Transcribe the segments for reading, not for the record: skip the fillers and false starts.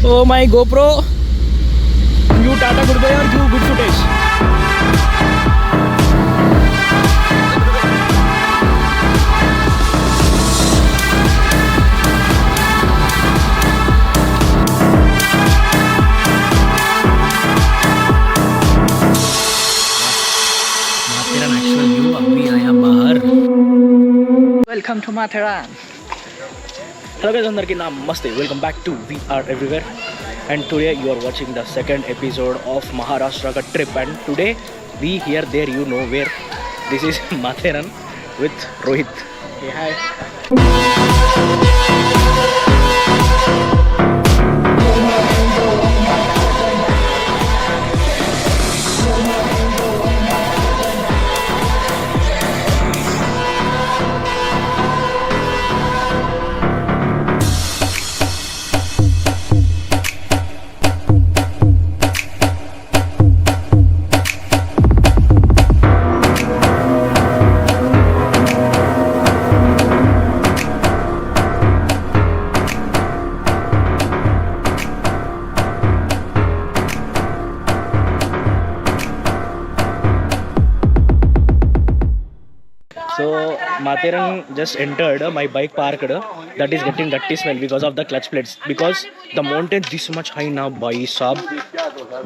Oh my GoPro, you Tata goodbye or you good footage. Matheran actual view अभी आया बाहर. Welcome to Matheran. Hello guys, अंदर नाम मस्ते. Welcome back to We Are Everywhere, and today you are watching the second episode of Maharashtra ka trip. And today we here there you know where. This is Matheran with Rohit. Hey, hi. So Matheran just entered. My bike parked. That is getting dirty smell because of the clutch plates. Because the mountain this much high now, भाई साहब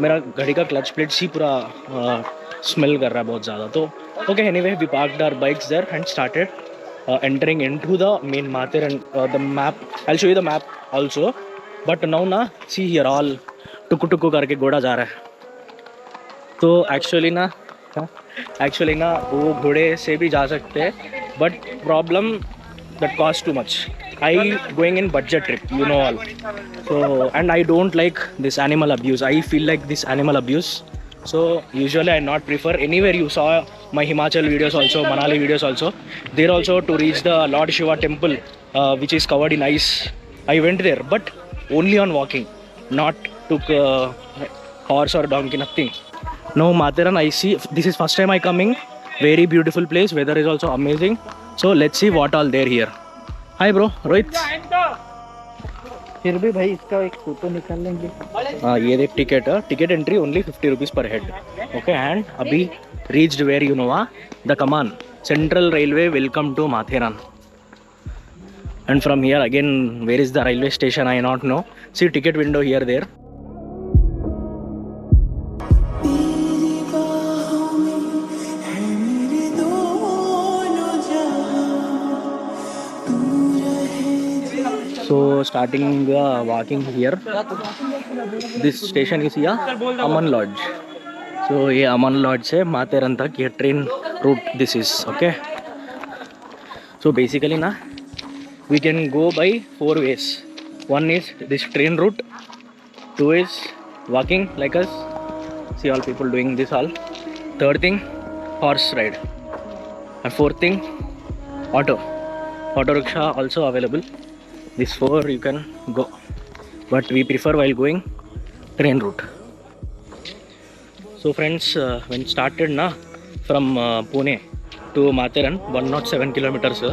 मेरा गाड़ी का clutch plates ही पूरा smell कर रहा है बहुत ज़्यादा. तो okay, anyway we parked our bikes there and started entering into the main Matheran. The map, I'll show you the map also. But now ना see here all टुकु टुकु करके घोड़ा जा रहा है. तो एक्चुअली ना वो घोड़े से भी जा सकते हैं, but problem that cost too much. I going in budget trip, you know all. So and I don't like this animal abuse. I feel like this animal abuse. So usually I not prefer anywhere. You saw my Himachal videos also, Manali videos also. There also to reach the lord Shiva temple which is covered in ice. I went there but only on walking, not took horse or donkey, nothing. No, Matheran I see. This is first time I coming. Very beautiful place. Weather is also amazing. So let's see what all there here. Hi bro, Rohit. फिर भी भाई इसका एक photo निकाल लेंगे. हाँ ये देख टिकट है. टिकट एंट्री ओनली 50 रुपीज़ पर हेड. ओके एंड अभी reached where you know the Kaman. Central Railway welcome to Matheran. And from here again where is the railway station I not know. See ticket window here there. So starting walking here, this station is here Aman Lodge. So ये Aman Lodge से माथेरान तक ये train route this is. Okay, so basically ना we can go by 4 ways. One is this train route, 2 is walking like us, see all people doing this all. Third thing horse ride, and fourth thing auto rickshaw also available. This 4 you can go, but we prefer while going train route. So friends, when started na from Pune to Matheran 107 kilometers,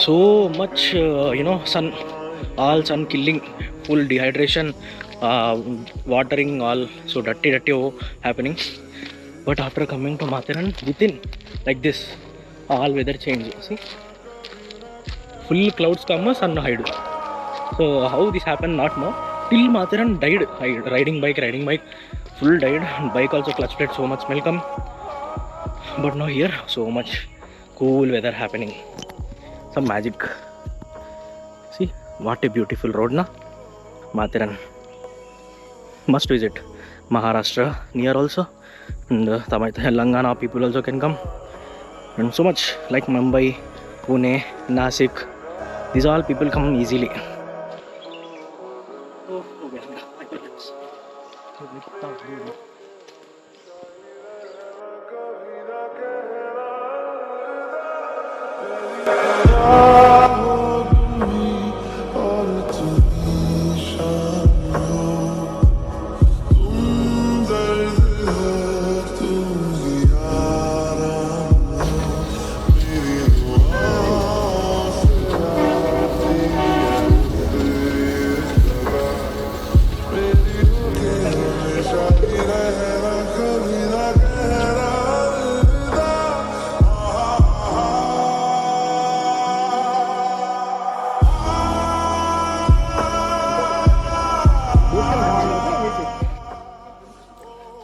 so much sun killing, full dehydration, watering all, so dirty happening. But after coming to Matheran, within like this all weather change. See, full clouds come, sun hide. So how this happened not know. Till Matheran died. Riding bike, full died. Bike also clutch plate, so much smell come. But now here so much cool weather happening. Some magic. See what a beautiful road na Matheran. Must visit. Maharashtra near also, and Telangana people also can come. And so much like Mumbai, Pune, Nasik. These all people come easily.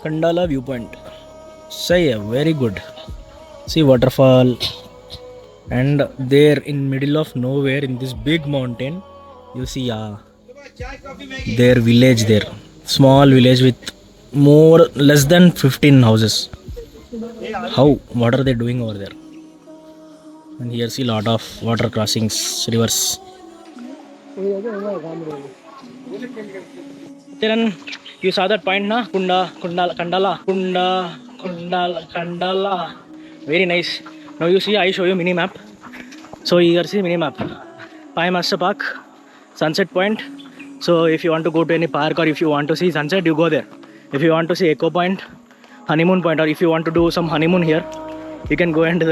Kandala viewpoint. Say very good. See waterfall, and there in middle of nowhere in this big mountain, you see their village there, small village with more less than 15 houses. How? What are they doing over there? And here see lot of water crossings, rivers. Then you saw that point, na? Kandala. Very nice. Now you see, I show you mini map. So here see mini map. Pai Master Park, Sunset Point. So if you want to go to any park or if you want to see sunset, you go there. If you want to see Echo Point, Honeymoon Point, or if you want to do some honeymoon here, you can go and do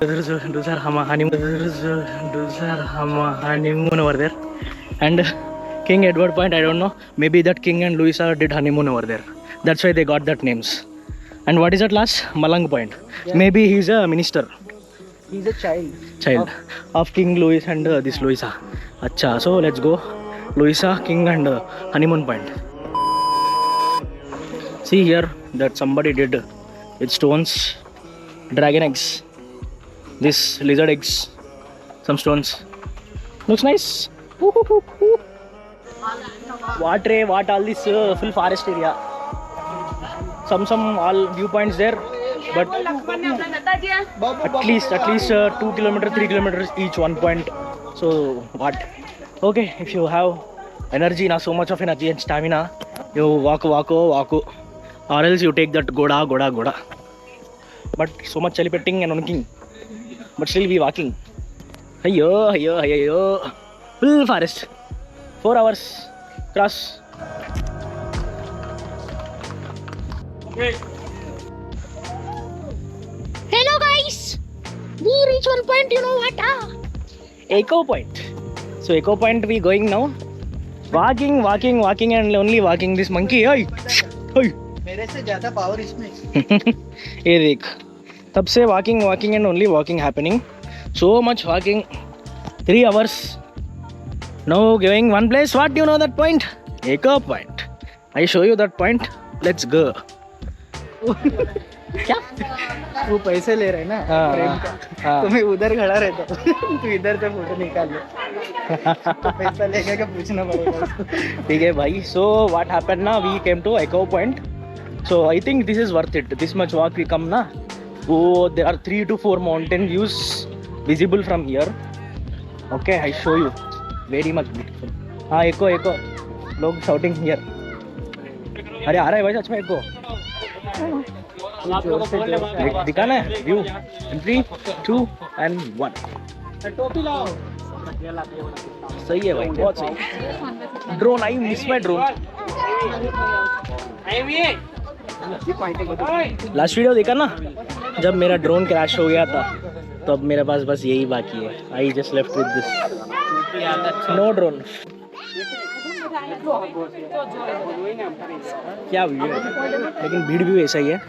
honeymoon over there. And King Edward Point, I don't know. Maybe that King and Louisa did honeymoon over there. That's why they got that names. And what is that last? Malang Point. Yeah. Maybe he's a minister. He's a child. Of King Louis and this Louisa. Acha, so let's go. Louisa, King and honeymoon point. See here that somebody did with stones, dragon eggs, this lizard eggs, some stones. Looks nice. What all this full forest area. Some all viewpoints there, but at least 2 kilometers, 3 kilometers each 1 point. So what? Okay, if you have energy, not so much of energy and stamina, you walk, or else you take that goda. But so much chalipetting and onking, but still we walking. Hiyo. Full forest. 4 hours cross. Hello guys, we reach 1 point. You know what? Echo Point. So Echo Point we going now. Walking and only walking. This monkey. Hey. मेरे से ज़्यादा power इसमें. ये देख. तब से walking and only walking happening. So much walking. 3 hours. Now going one place. What do you know that point? Echo Point. I show you that point. Let's go. क्या? वो पैसे ले रहे हैं ना फ्रेम का. तो मैं उधर खड़ा रहता हूँ. तू इधर से फोटो निकाल ले. तो पैसा लेगा क्या पूछना पड़ेगा उसको. ठीक है भाई. So what happened now? We came to Echo Point. So I think this is worth it. This much walk we come na. Oh, there are 3 to 4 mountain views visible from here. Okay, I show you. Very much beautiful. हाँ Echo. लोग shouting here. अरे आ रहा है भाई सच में Echo. दिखाना है view. 3, 2 and 1. सही है भाई, बहुत सही. Drone, I miss my drone. Last video देखा ना, जब मेरा ड्रोन क्रैश हो गया था, तो अब मेरे पास बस यही बाकी है. I just left with this. No drone. क्या वीडियो है, लेकिन भीड़ भी वैसा ही है.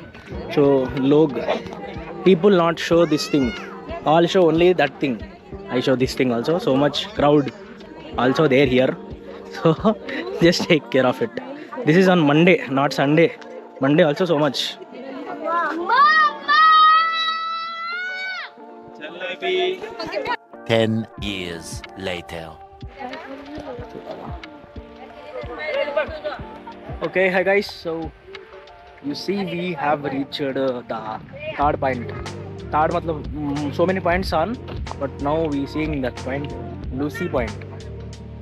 So लोग, people not show this thing, all show only that thing. I show this thing also. So much crowd also there here. So just take care of it. This is on Monday, not Sunday. Monday also so much. 10 years later. Okay, hi guys. So you see we have reached the third point. Third matlab so many points on, but now we seeing that point, Lucy Point.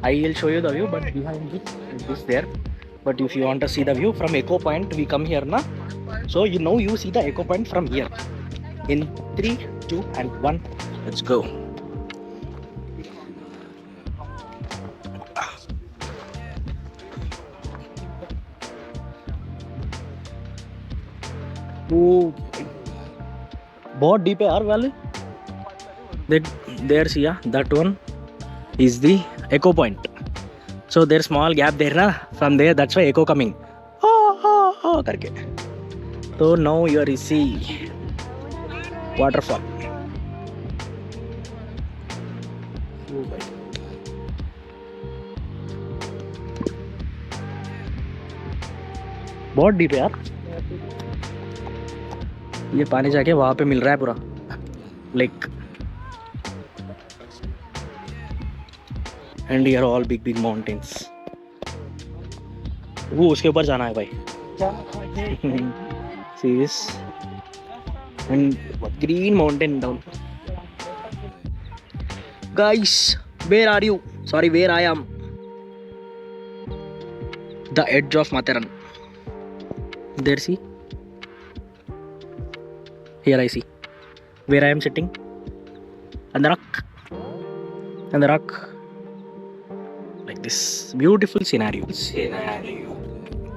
I will show you the view, but behind this there. But if you want to see the view from Echo Point, we come here na. So you know you see the Echo Point from here. In 3, 2 and 1, let's go. Oh, बहुत deep है यार वाले. There see that one is the Echo Point. So there's small gap there na. From there, that's why echo coming. Oh करके. So now you are see waterfall. बहुत deep है यार. ये पानी जाके वहाँ पे मिल रहा है पूरा lake and here all big big mountains. वो उसके ऊपर जाना है भाई। See this and green mountain down. Guys, where are you? Sorry, where I am? The edge of Matharan. There, see? Here I see where I am sitting on the rock. On the rock, like this beautiful scenario.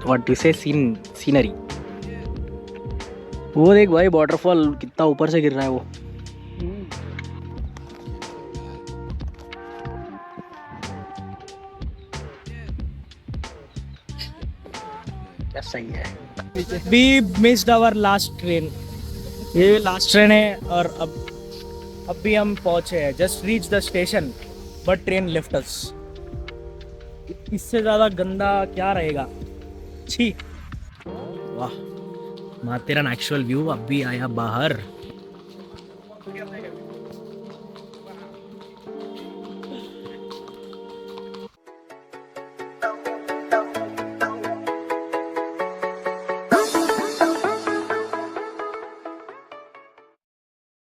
What do you say? Scenery. वो देख भाई waterfall कितना ऊपर से गिर रहा है वो। क्या सही है। We missed our last train. ये लास्ट ट्रेन है और अब भी हम पहुंचे हैं। Just reach the station but train left अस। इससे ज़्यादा गंदा क्या रहेगा। छी वाह, माथेरन एक्चुअल व्यू। अब भी आया बाहर।